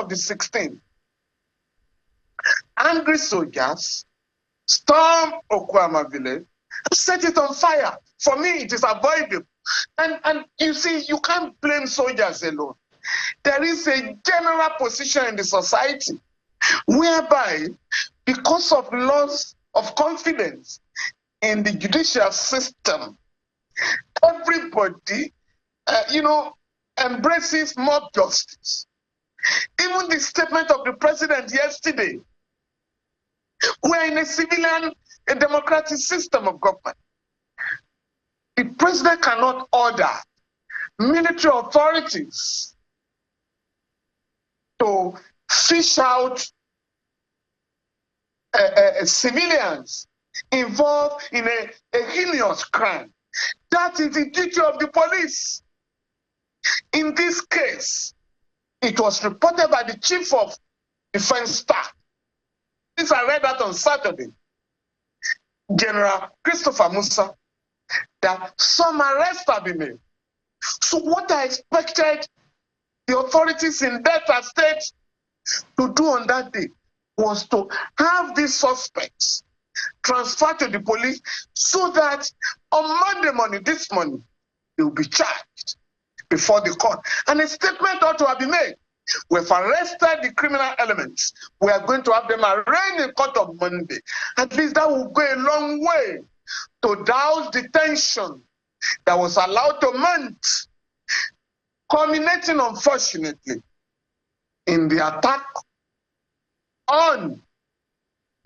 of the 16th, angry soldiers stormed Okuama village and set it on fire. For me, it is avoidable. And you see, you can't blame soldiers alone. There is a general position in the society whereby, because of loss of confidence in the judicial system, everybody, embraces mob justice. Even the statement of the president yesterday, we are in a civilian, a democratic system of government. The president cannot order military authorities to fish out civilians involved in a heinous crime. That is the duty of the police. In this case, it was reported by the chief of defense staff. This I read that on Saturday, General Christopher Musa, that some arrests have been made. So what I expected the authorities in Delta State to do on that day was to have these suspects transferred to the police so that on Monday morning, this morning, they will be charged before the court. And a statement ought to have been made. We've arrested the criminal elements. We are going to have them arraigned in court on Monday. At least that will go a long way to douse the tension that was allowed to mount, culminating, unfortunately, in the attack on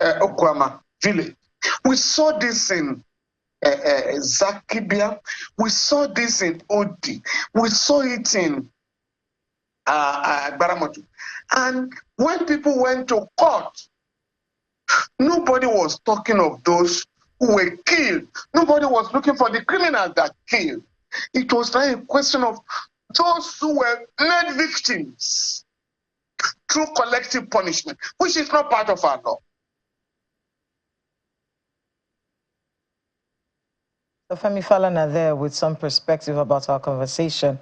Okuama village. We saw this in Zakibia. We saw this in Odi. We saw it in Baramotu. And when people went to court, nobody was talking of those who were killed. Nobody was looking for the criminals that killed. It was like a question of those who were made victims through collective punishment, which is not part of our law. So Femi Falana there with some perspective about our conversation.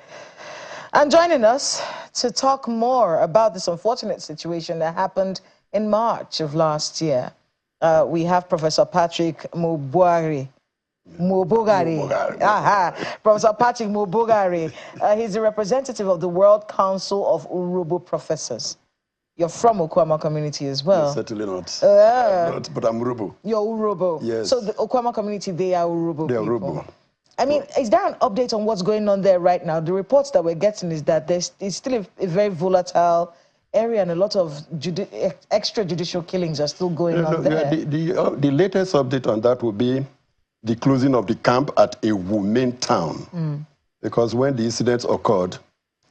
And joining us to talk more about this unfortunate situation that happened in March of last year, we have Professor Patrick Mobogari. Professor Patrick Mobogari. He's the representative of the World Council of Urhobo Professors. You're from Okuama community as well. No, certainly not. Not, but I'm Urhobo. You're Urhobo. Yes. So the Okuama community, they are Urhobo people. They are Urhobo. I mean, is there an update on what's going on there right now? The reports that we're getting is that it's still a very volatile area and a lot of extrajudicial killings are still going on there. The latest update on that will be the closing of the camp at a Women town. Because when the incidents occurred,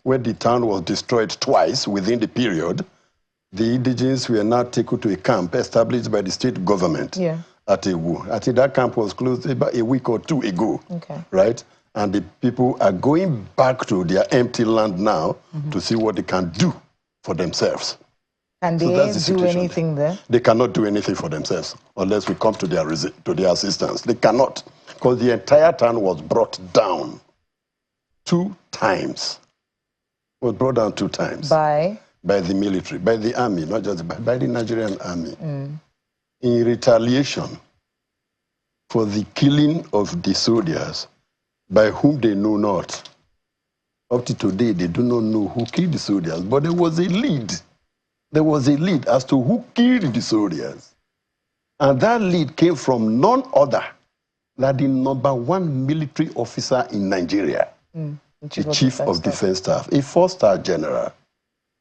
when the town was destroyed twice within the period, the indigenes were now taken to a camp established by the state government at Ewu. I think that camp was closed about a week or two ago, right? And the people are going back to their empty land now to see what they can do for themselves. And they ain't do anything there? They cannot do anything for themselves unless we come to their assistance. They cannot, because the entire town was brought down 2 times. Was brought down 2 times. By the military, by the army, not just by the Nigerian army. In retaliation for the killing of the soldiers by whom they know not. Up to today, they do not know who killed the soldiers, but there was a lead. There was a lead as to who killed the soldiers. And that lead came from none other than the #1 military officer in Nigeria, the Chief of Defense Staff, a 4-star general,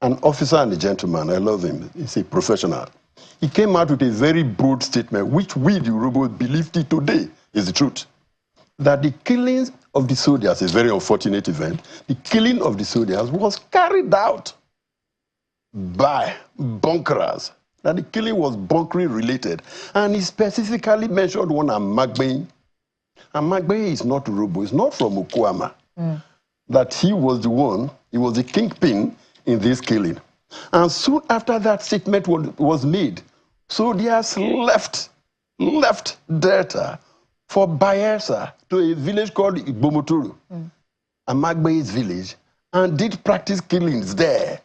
an officer and a gentleman. I love him. He's a professional. He came out with a very bold statement, which we, the Urhobo, believe today is the truth. That the killings of the soldiers, a very unfortunate event, the killing of the soldiers was carried out by bunkerers. That the killing was bunkering related. And he specifically mentioned one Amagbe. Amagbe is not Urhobo, it's not from Okuama. That he was the one, he was the kingpin in this killing. And soon after that statement was made, soldiers left Delta for Bayelsa to a village called Ibomotoro, Amagbe's village, and did practice killings there.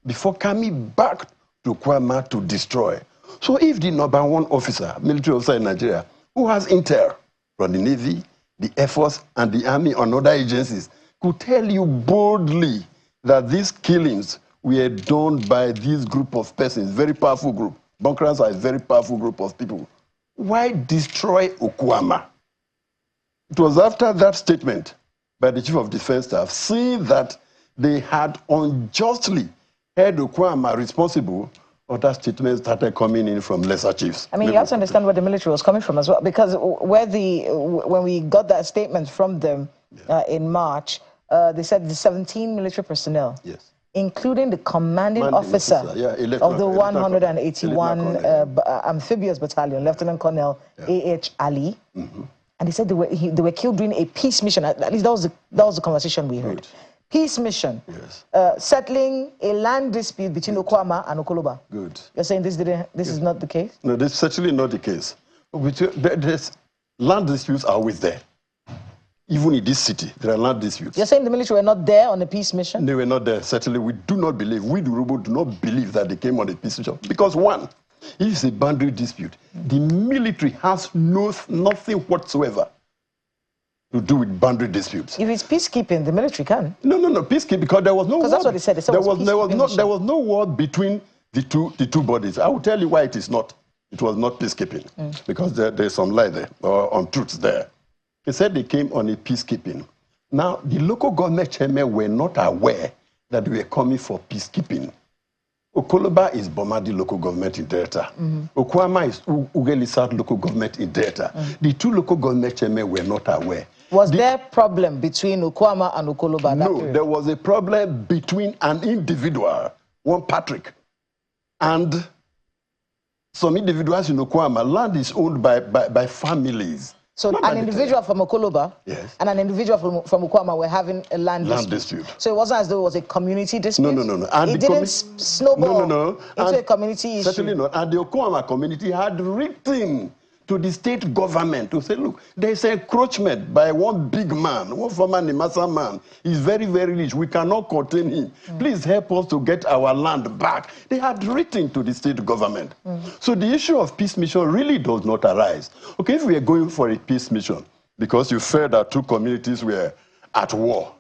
before coming back to Okuama to destroy. So if the #1 officer, military officer in Nigeria, who has intel from the Navy, the Air Force, and the Army and other agencies, could tell you boldly that these killings were done by this group of persons, very powerful group. Bunkerers are a very powerful group of people. Why destroy Okuama? It was after that statement by the Chief of Defense Staff, seeing that they had unjustly held Okuama responsible, other statements started coming in from lesser chiefs. I mean, you have to understand where the military was coming from as well, because when we got that statement from them in March, they said the 17 military personnel, yes, including the commanding officer of the 181 amphibious battalion, Lieutenant Colonel A.H. Ali, and they said they were killed during a peace mission. At least that was the conversation we heard. Good. Peace mission, yes, settling a land dispute between Okuama and Okoloba. Good. You're saying this is not the case? No, this is certainly not the case. Land disputes are always there. Even in this city, there are land disputes. You're saying the military were not there on a peace mission? They were not there. Certainly, we do not believe, we the Urhobo do not believe that they came on a peace mission. Because one, if it's a boundary dispute, the military has nothing whatsoever to do with boundary disputes. If it's peacekeeping, the military can. No, peacekeeping, because there was no war. Because that's what they said. There was no war between the two bodies. I will tell you why it is not. It was not peacekeeping, because there's some lie there, or untruths there. They said they came on a peacekeeping. Now, the local government chairmen were not aware that they were coming for peacekeeping. Okoloba is Bomadi local government in Delta. Okuama is Ugeli South local government in Delta. The two local government chairmen were not aware. Was there a problem between Okuama and Okoloba? No, there was a problem between an individual, one Patrick, and some individuals in Okuama. Land is owned by families. So an individual from Okoloba and an individual from Okuama were having a land dispute. So it wasn't as though it was a community dispute? No. And it didn't snowball into a community issue? Certainly not. And the Okuama community had written to the state government to say, look, there's an encroachment by one big man, one former Nimasa man. He's very, very rich. We cannot contain him. Please help us to get our land back. They had written to the state government. So the issue of peace mission really does not arise. Okay, if we are going for a peace mission, because you felt that two communities were at war,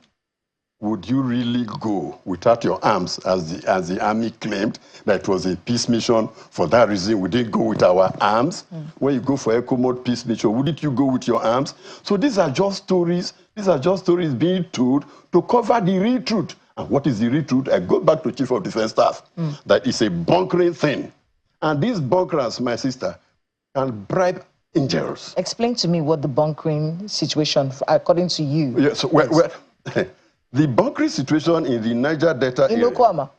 would you really go without your arms, as the army claimed that it was a peace mission? For that reason, we didn't go with our arms. When you go for Eco Mode peace mission, wouldn't you go with your arms? So these are just stories. These are just stories being told to cover the real truth. And what is the real truth? I go back to Chief of Defense Staff. That is a bunkering thing. And these bunkerers, my sister, can bribe angels. Explain to me what the bunkering situation, according to you, yeah, so the bunkering situation in the Niger Delta in Okuama?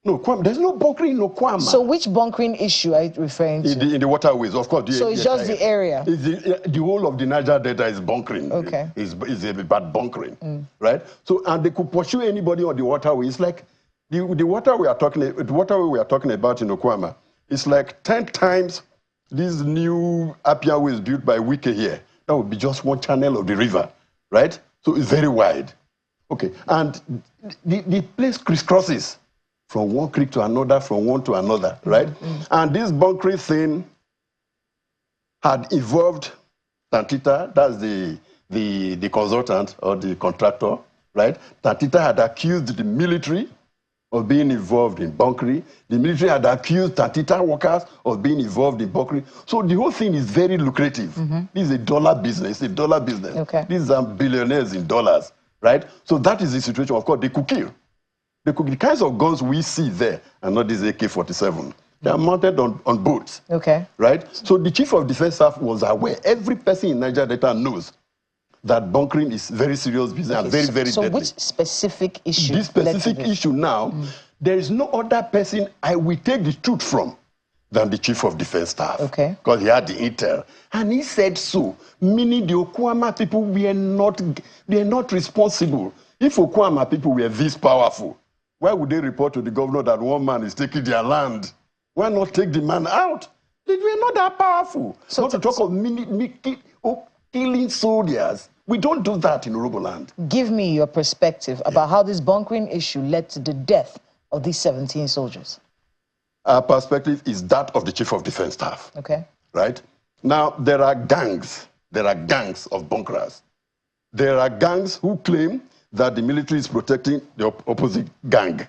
No, there's no bunkering in Okuama. So which bunkering issue are you referring to? In the waterways, of course. So it's just the area? The whole of the Niger Delta is bunkering. Okay. Is a bad bunkering, right? So, and they could pursue anybody on the waterway. It's like the waterway we are talking about in Okuama. It's like 10 times these new Apia ways built by Wike here. That would be just one channel of the river, right? So it's very wide. Okay, and the place crisscrosses from one creek to another, from one to another, right? And this bunkering thing had evolved. Tantita, that's the consultant or the contractor, right? Tantita had accused the military of being involved in bunkering. The military had accused Tantita workers of being involved in bunkering. So the whole thing is very lucrative. This is a dollar business. Okay. These are billionaires in dollars. Right? So that is the situation. Of course, they could kill. The kinds of guns we see there are not these AK-47. They are mounted on boats. Okay. Right? So the Chief of Defense Staff was aware. Every person in Niger Delta knows that bunkering is very serious business and very, very deadly. So which specific issue? This specific issue now, there is no other person I will take the truth from than the Chief of Defense Staff. Okay. Because he had the intel. And he said so, meaning the Okuama people were not responsible. If Okuama people were this powerful, why would they report to the governor that one man is taking their land? Why not take the man out? They were not that powerful. So not to talk of killing soldiers. We don't do that in Urhobo land. Give me your perspective about how this bunkering issue led to the death of these 17 soldiers? Our perspective is that of the Chief of Defense Staff. Okay. Right? Now, there are gangs. There are gangs of bunkerers. There are gangs who claim that the military is protecting the opposite gang.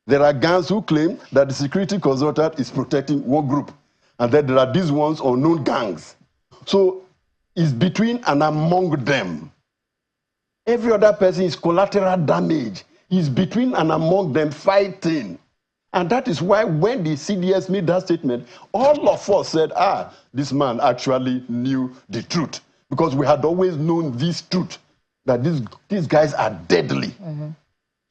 There are gangs who claim that the security consultant is protecting one group. And then there are these ones unknown gangs. So it's between and among them. Every other person is collateral damage. It's between and among them fighting. And that is why when the CDS made that statement, all of us said, this man actually knew the truth. Because we had always known this truth, that these guys are deadly. Mm-hmm.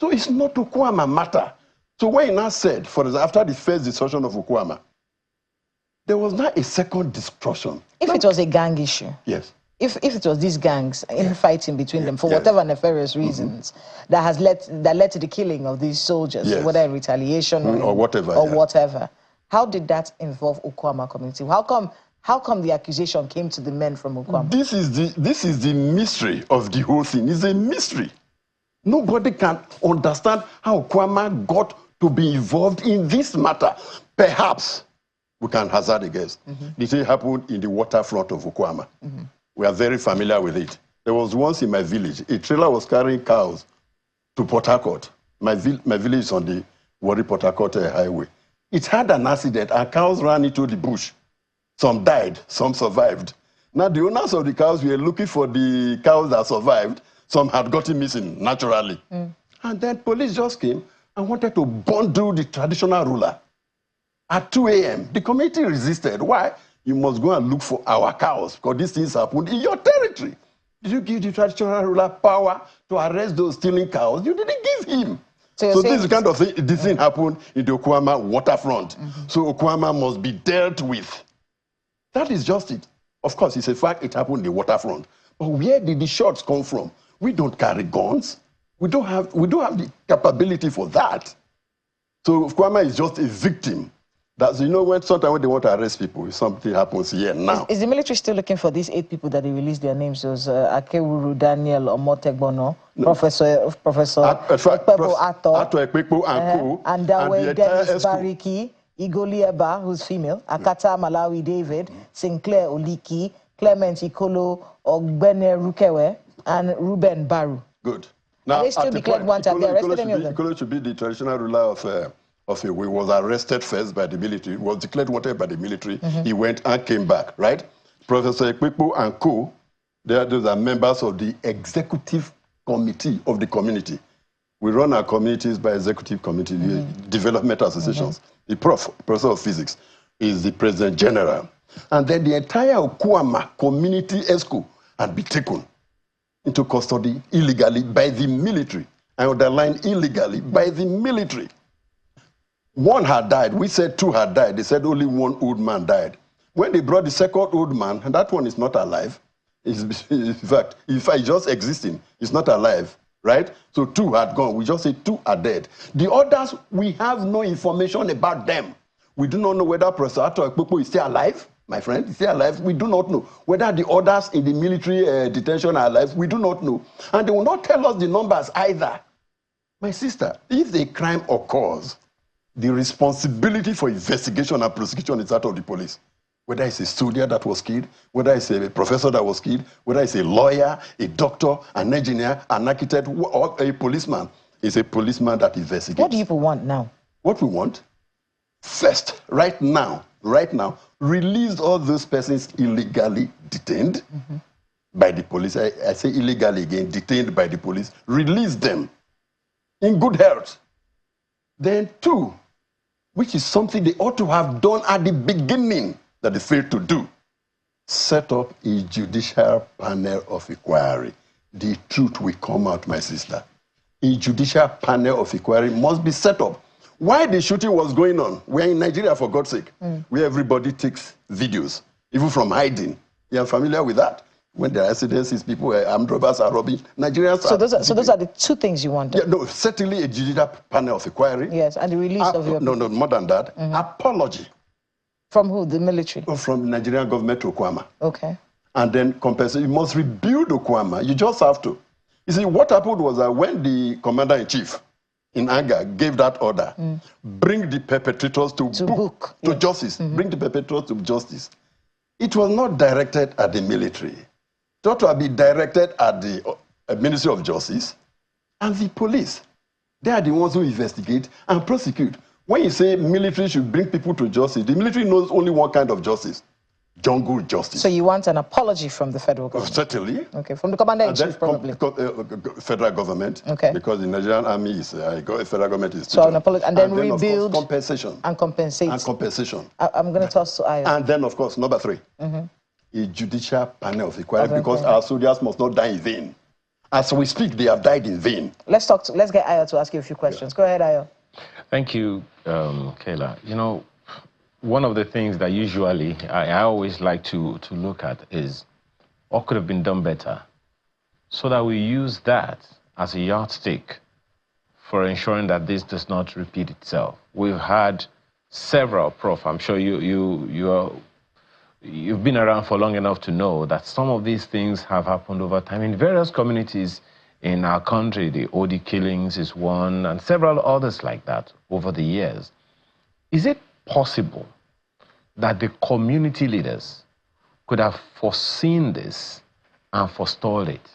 So it's not Okuama matter. So when he now said, for example, after the first destruction of Okuama, there was not a second destruction. If it was a gang issue. Yes. If it was these gangs infighting between them for whatever nefarious reasons that led to the killing of these soldiers, whether in retaliation or whatever, how did that involve Okuama community? How come the accusation came to the men from Okuama? This is the mystery of the whole thing. It's a mystery. Nobody can understand how Okuama got to be involved in this matter. Perhaps we can hazard a guess. This thing happened in the waterfront of Okuama. We are very familiar with it. There was once in my village, a trailer was carrying cows to Port Harcourt. My village is on the Warri-Port Harcourt highway. It had an accident and cows ran into the bush. Some died, some survived. Now the owners of the cows were looking for the cows that survived. Some had gotten missing naturally. And then police just came and wanted to bundle the traditional ruler. At 2 a.m., the community resisted. Why? You must go and look for our cows because these things happened in your territory. Did you give the traditional ruler power to arrest those stealing cows? You didn't give him. So this kind of thing, this thing happened in the Okuama waterfront. So Okuama must be dealt with. That is just it. Of course, it's a fact it happened in the waterfront. But where did the shots come from? We don't carry guns. We don't have the capability for that. So Okuama is just a victim. That's, you know, sometimes when they want to arrest people, if something happens here now. Is the military still looking for these 8 people that they released their names? Those Akewuru, Daniel, Omotegbono, no. Professor Ekpepo Ato Ekpepo and Co. And Dawe Dennis Bariki, Igoli Eba, who's female, Akata Malawi David, Sinclair Oliki, Clement Ikolo, Ogbene Rukewe, and Ruben Baru. Good. Now, are they still declared wanted? Have they arrested any of them? Ikolo should be the traditional ruler of Iwe. Was arrested first by the military, was declared wanted by the military. He went and came back, right? Professor Ekpepo and Co., those are members of the executive committee of the community. We run our communities by executive committee, development associations. The professor of physics is the president general. And then the entire Okuama community ESCO had been taken into custody illegally by the military. I underline illegally by the military. 1 had died. We said 2 had died. They said only 1 old man died. When they brought the second old man, and that one is not alive. In fact, he's just existing. He's not alive, right? So 2 had gone. We just say 2 are dead. The others, we have no information about them. We do not know whether Professor Ato Ekpepo is still alive. My friend, is still alive. We do not know. Whether the others in the military detention are alive, we do not know. And they will not tell us the numbers either. My sister, if a crime occurs, the responsibility for investigation and prosecution is that of the police. Whether it's a soldier that was killed, whether it's a professor that was killed, whether it's a lawyer, a doctor, an engineer, an architect, or a policeman, it's a policeman that investigates. What do people want now? What we want? First, right now, release all those persons illegally detained by the police. I say illegally again, detained by the police. Release them in good health. Then 2, which is something they ought to have done at the beginning that they failed to do, set up a judicial panel of inquiry. The truth will come out, my sister. A judicial panel of inquiry must be set up. Why the shooting was going on? We're in Nigeria, for God's sake, where everybody takes videos, even from hiding. You are familiar with that? When there are accidents, people, armed robbers are robbing Nigerians. So those are the 2 things you want? Yeah, no, certainly a judicial panel of inquiry. Yes, and the release of your... No, more than that. Apology. From who? The military? From the Nigerian government to Okuama. Okay. And then compensation. You must rebuild Okuama. You just have to. You see, what happened was that when the commander-in-chief in anger, gave that order. Bring the perpetrators to book. To justice. Bring the perpetrators to justice. It was not directed at the military. It ought to be directed at the Ministry of Justice and the police. They are the ones who investigate and prosecute. When you say military should bring people to justice, the military knows only one kind of justice: jungle justice. So you want an apology from the federal government? Certainly. Okay, from the commander-in-chief, probably. Federal government. Okay. Because the Nigerian army is, federal government is. So an apology, and then rebuild. Of course, compensation. And compensate. And compensation. I'm going to toss to Ayo. And then, of course, number 3, a judicial panel of inquiry, because our soldiers must not die in vain. As we speak, they have died in vain. Let's get Ayo to ask you a few questions. Go ahead, Ayo. Thank you, Kayla. You know, one of the things that usually I always like to look at is what could have been done better, so that we use that as a yardstick for ensuring that this does not repeat itself. We've had several, Prof. I'm sure you've been around for long enough to know that some of these things have happened over time in various communities in our country. The Odi killings is one, and several others like that over the years. Is it possible that the community leaders could have foreseen this and forestalled it?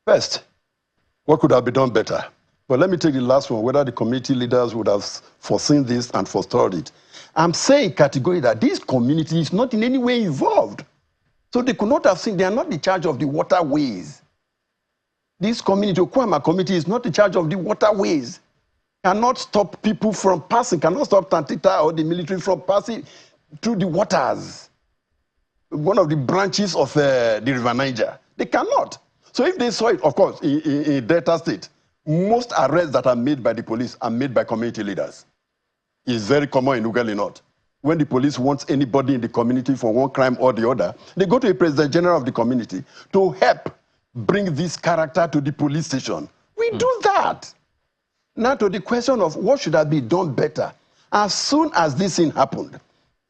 First, what could have been done better? But let me take the last one, whether the community leaders would have foreseen this and forestalled it. I'm saying categorically that this community is not in any way involved. So they could not have seen, they are not in charge of the waterways. This community, Okuama community, is not in charge of the waterways. Cannot stop people from passing, cannot stop Tantita or the military from passing through the waters. One of the branches of the River Niger. They cannot. So if they saw it, of course, in Delta State, most arrests that are made by the police are made by community leaders. It's very common in Ughelli North. When the police wants anybody in the community for one crime or the other, they go to the President General of the community to help bring this character to the police station. We do that. Now to the question of what should have been done better. As soon as this thing happened,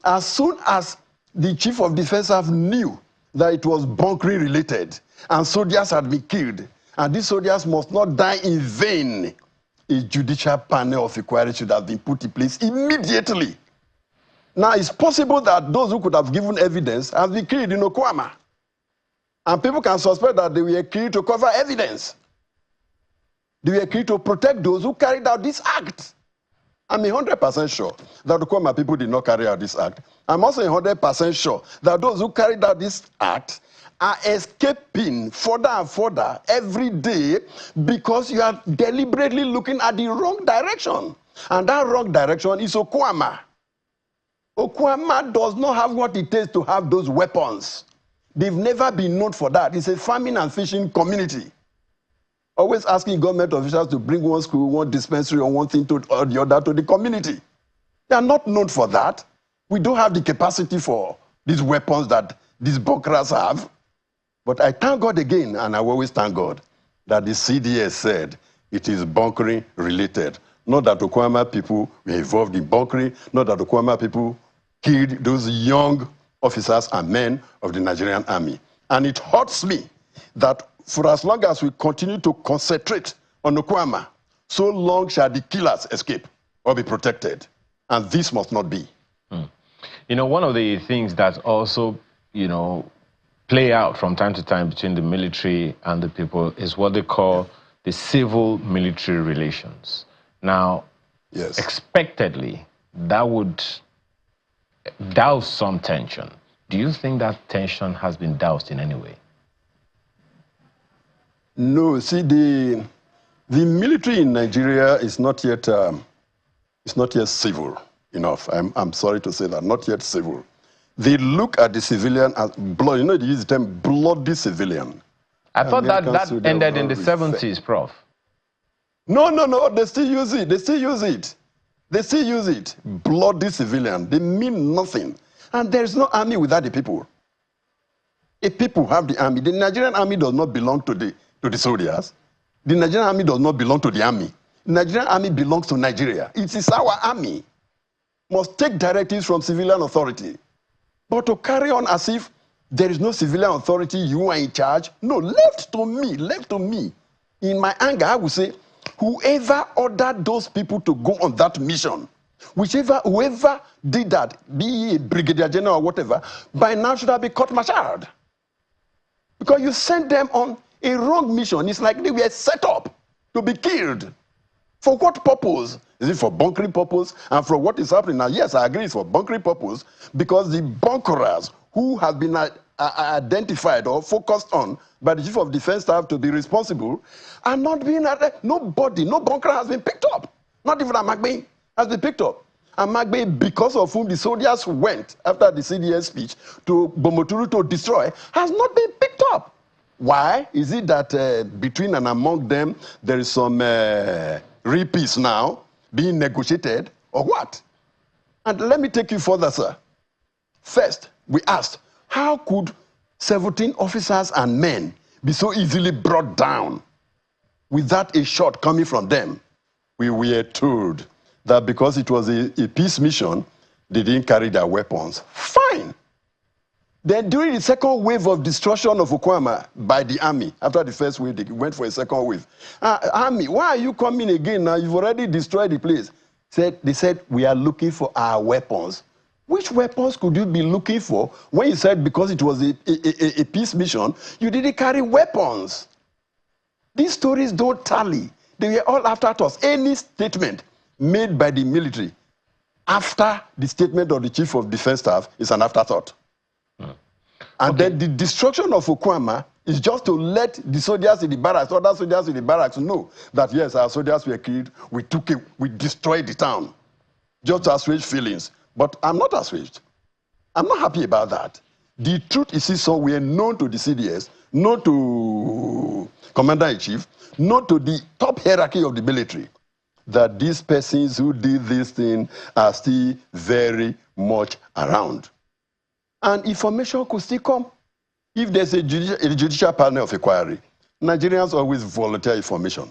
as soon as the Chief of Defense Staff knew that it was bunkering related and soldiers had been killed, and these soldiers must not die in vain, a judicial panel of inquiry should have been put in place immediately. Now, it's possible that those who could have given evidence have been killed in Okuama. And people can suspect that they were killed to cover evidence. They were killed to protect those who carried out this act. I'm 100% sure that the Okuama people did not carry out this act. I'm also 100% sure that those who carried out this act are escaping further and further every day because you are deliberately looking at the wrong direction. And that wrong direction is Okuama. Okuama does not have what it takes to have those weapons. They've never been known for that. It's a farming and fishing community. Always asking government officials to bring one school, one dispensary, or one thing or the other to the community. They are not known for that. We don't have the capacity for these weapons that these bunkers have. But I thank God again, and I always thank God, that the CDS said it is bunkering related. Not that Okuama people were involved in bunkering, not that Okuama people killed those young officers and men of the Nigerian army. And it hurts me that for as long as we continue to concentrate on Okuama, so long shall the killers escape or be protected. And this must not be. You know, one of the things that also, play out from time to time between the military and the people is what they call the civil-military relations. Now, yes, expectedly, that would douse some tension. Do you think that tension has been doused in any way? No, see, the military in Nigeria is not yet civil enough. I'm sorry to say that, not yet civil. They look at the civilian as blood. You know, they use the term bloody civilian. I thought that ended in the 70s, Prof. No, they still use it. They still use it. They still use it. Bloody civilian. They mean nothing. And there's no army without the people. If people have the army, the Nigerian army does not belong to the soldiers. The Nigerian army does not belong to the army. The Nigerian army belongs to Nigeria. It is our army. Must take directives from civilian authority. But to carry on as if there is no civilian authority, you are in charge. No, left to me. In my anger, I would say, whoever ordered those people to go on that mission, whoever did that, be it brigadier general or whatever, by now should have been court-martialed. Because you sent them on a wrong mission. It's like they were set up to be killed. For what purpose? Is it for bunkering purpose? And for what is happening now? Yes, I agree it's for bunkering purpose, because the bunkerers who have been identified or focused on by the Chief of Defense Staff to be responsible are not being nobody, no bunker has been picked up. Not even Amagbe has been picked up. Amagbe, because of whom the soldiers went after the CDS speech to Bomoturu to destroy, has not been picked up. Why? Is it that between and among them there is some real peace now being negotiated, or what? And let me take you further, sir. First, we asked, how could 17 officers and men be so easily brought down without a shot coming from them? We were told that because it was a peace mission, they didn't carry their weapons. Fine. Then during the second wave of destruction of Okuama by the army, after the first wave, they went for a second wave. Army, why are you coming again now? You've already destroyed the place. They said, we are looking for our weapons. Which weapons could you be looking for when you said because it was a peace mission, you didn't carry weapons? These stories don't tally. They were all after us. Any statement made by the military after the statement of the Chief of Defense Staff is an afterthought. And then the destruction of Okuama is just to let the soldiers in the barracks, other soldiers in the barracks know that yes, our soldiers were killed, we destroyed the town. Just to assuage feelings. But I'm not assuaged. I'm not happy about that. The truth is somewhere known to the CDS, known to Commander-in-Chief, known to the top hierarchy of the military, that these persons who did this thing are still very much around. And information could still come. If there's a judicial panel of inquiry, Nigerians always volunteer information.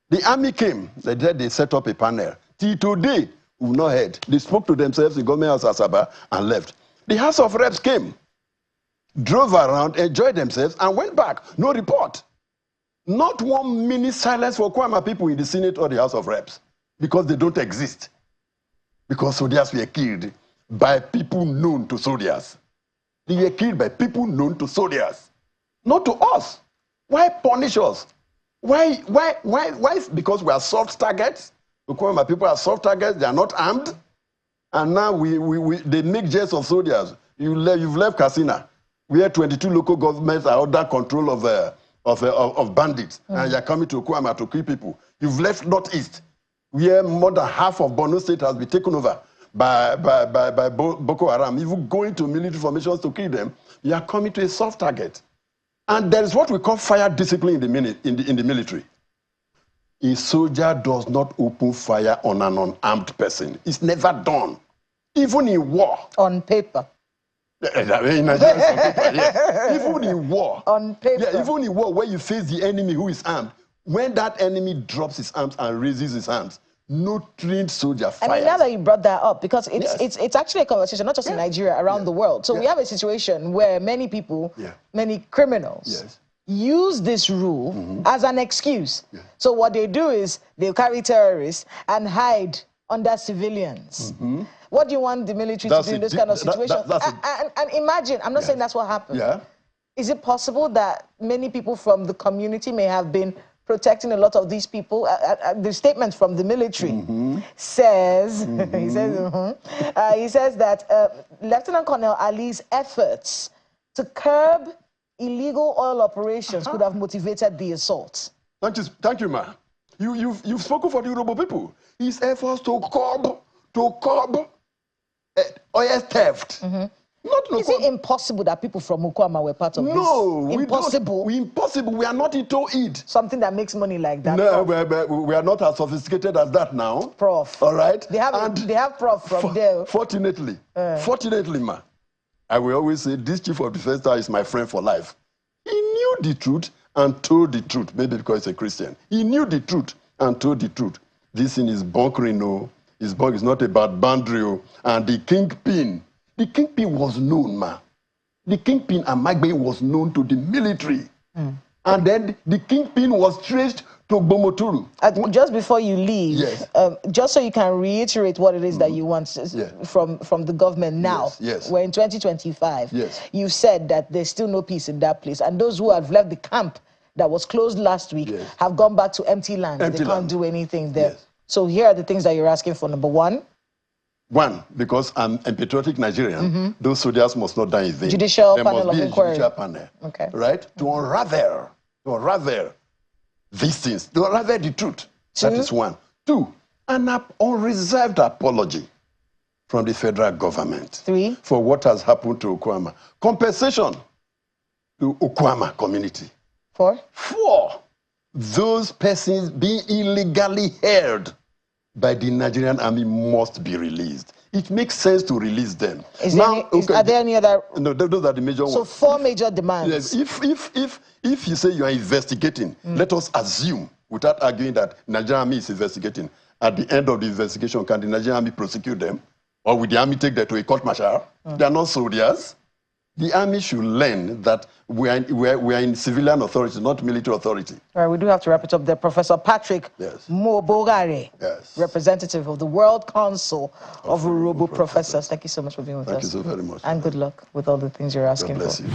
The army came, they set up a panel. Till today, we've not heard. They spoke to themselves in Government House Asaba and left. The House of Reps came, drove around, enjoyed themselves, and went back. No report. Not 1 minute silence for Okuama people in the Senate or the House of Reps, because they don't exist. Because soldiers were killed by people known to soldiers. They were killed by people known to soldiers, not to us. Why punish us? Why? Because we are soft targets? Okuama people are soft targets, they are not armed. And now they make jest of soldiers. You've left Katsina, where 22 local governments are under control of bandits, and you're coming to Okuama to kill people. You've left Northeast, where more than half of Borno State has been taken over by Boko Haram. If you go into military formations to kill them, you are coming to a soft target. And there is what we call fire discipline in the military. A soldier does not open fire on an unarmed person. It's never done. Even in war. On paper. In Nigeria, on paper, yes. Even in war. On paper. Yeah, even in war, where you face the enemy who is armed, when that enemy drops his arms and raises his hands, no trained soldier fires. I mean, now that you brought that up, because it's actually a conversation, not just in Nigeria, around the world. So we have a situation where many people, many criminals, use this rule as an excuse. So what they do is they carry terrorists and hide under civilians. What do you want the military to do in this kind of situation? And imagine, I'm not saying that's what happened. Is it possible that many people from the community may have been protecting a lot of these people? The statement from the military says, he says that Lieutenant Colonel Ali's efforts to curb illegal oil operations could have motivated the assault. Thank you, ma. You've spoken for the Urhobo people. His efforts to curb oil theft. Is it impossible that people from Okuama were part of this? No, impossible. Impossible. We are not into it. Something that makes money like that. No, we are not as sophisticated as that now. Prof. All right. They have prof from there. Fortunately, ma, I will always say this Chief of Defense Staff is my friend for life. He knew the truth and told the truth. Maybe because he's a Christian. He knew the truth and told the truth. This thing is bunkering, no. His bunk is not about boundary, and the kingpin. The kingpin was known, ma. The kingpin Amagbe was known to the military. And then the kingpin was traced to Gbomoturu. Just before you leave, yes. Just so you can reiterate what it is that you want from the government now. Yes. We're in 2025. Yes. You said that there's still no peace in that place. And those who have left the camp that was closed last week have gone back to empty land. They can't do anything there. Yes. So here are the things that you're asking for. Number one. One, because I'm a patriotic Nigerian, those soldiers must not die in vain. Judicial there panel must be of inquiry. A judicial panel, okay. Right? To unravel these things, to unravel the truth. Two. That is one. Two, an unreserved apology from the federal government. Three. For what has happened to Okuama. Compensation to Okuama community. Four. Four, those persons being illegally held by the Nigerian army must be released. It makes sense to release them. Are there any other? No, those are the major ones. So 4 major demands. Yes, if you say you are investigating, let us assume, without arguing, that Nigerian army is investigating. At the end of the investigation, can the Nigerian army prosecute them? Or will the army take them to a court martial? They are not soldiers. The army should learn that we are in civilian authority, not military authority. All right, we do have to wrap it up there. Professor Patrick Mobogare, representative of the World Council of Urhobo Professors. Thank you so much for being with us. Thank you so very much. And good luck with all the things you're asking for. God bless you.